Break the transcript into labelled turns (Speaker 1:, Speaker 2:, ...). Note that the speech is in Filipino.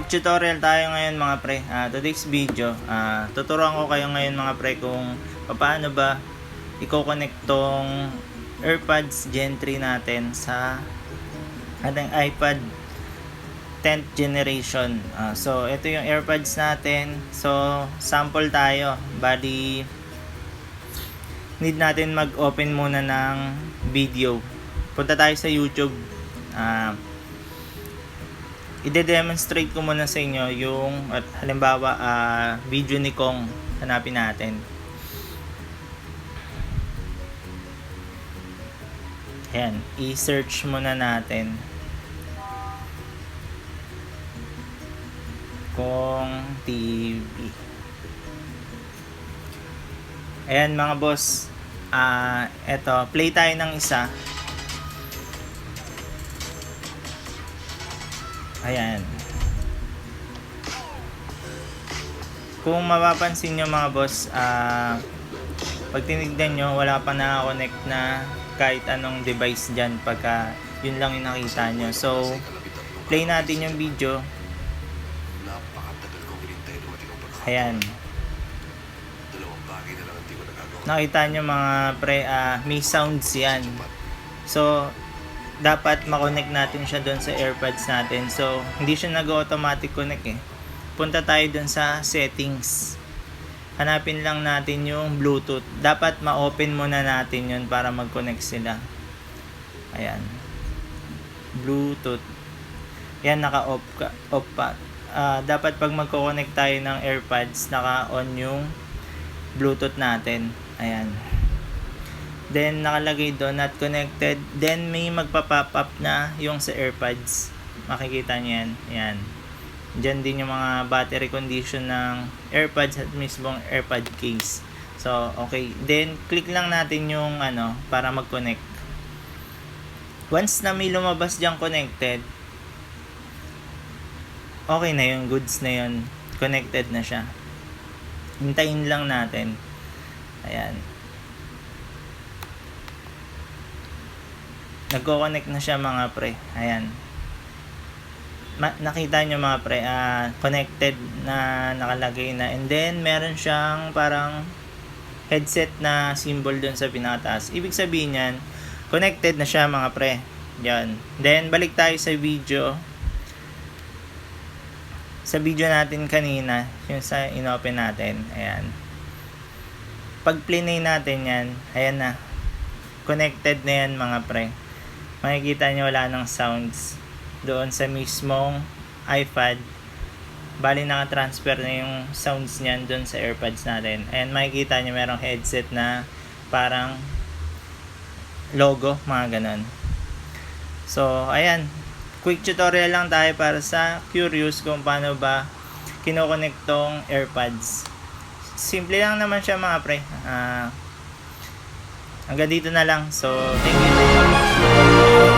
Speaker 1: Quick tutorial tayo ngayon mga pre. Today's video, tuturuan ko kayo ngayon mga pre kung paano ba i-connect tong AirPods Gen 3 natin sa ating iPad 10th generation. So ito yung AirPods natin. So sample tayo. Bali need natin mag-open muna ng video. Punta tayo sa YouTube. I-demonstrate ko muna sa inyo yung halimbawa video ni Kong. Hanapin natin. Ayan, i-search muna natin Kong TV. Ayan mga boss, eto, play tayo ng isa. Ayan. Kung mapapansin nyo mga boss, pag tinignan nyo, wala pa na-connect na kahit anong device dyan pagka yun lang yung nakita nyo. So, play natin yung video. Ayan. Nakita nyo mga pre, may sounds yan. So, dapat makonect natin siya doon sa AirPods natin. So, hindi siya nag-automatic connect eh. Punta tayo doon sa settings. Hanapin lang natin yung Bluetooth. Dapat ma-open muna natin yun para mag-connect sila. Ayan. Bluetooth. Yan, naka-off pa. Dapat pag magko-connect tayo ng AirPods, naka-on yung Bluetooth natin. Ayan. Then nakalagay doon not connected. Then may magpa-pop up na yung sa AirPods. Makikita niyo yan. Ayan. Diyan din yung mga battery condition ng AirPods at mismong AirPod case. So, okay. Then click lang natin yung para mag-connect. Once na may lumabas diyan connected, okay na yun, goods na yun. Connected na siya. Hintayin lang natin. Ayan. Nagko-connect na siya mga pre. Ayan. Nakita nyo mga pre, connected na nakalagay na. And then, meron siyang parang headset na symbol dun sa pinakataas. Ibig sabihin yan, connected na siya mga pre. Yan. Then, balik tayo sa video. Sa video natin kanina, yung sa inopen natin. Ayan. Pag play natin yan, ayan na. Connected na yan mga pre. Makikita nyo wala ng sounds doon sa mismong iPad. Bali naka-transfer na yung sounds niyan doon sa AirPods natin. And makikita nyo merong headset na parang logo, mga ganon. So, ayan. Quick tutorial lang tayo para sa curious kung paano ba kinokonect tong AirPods. Simple lang naman siya mga pre. Hanggang dito na lang. So, thank you.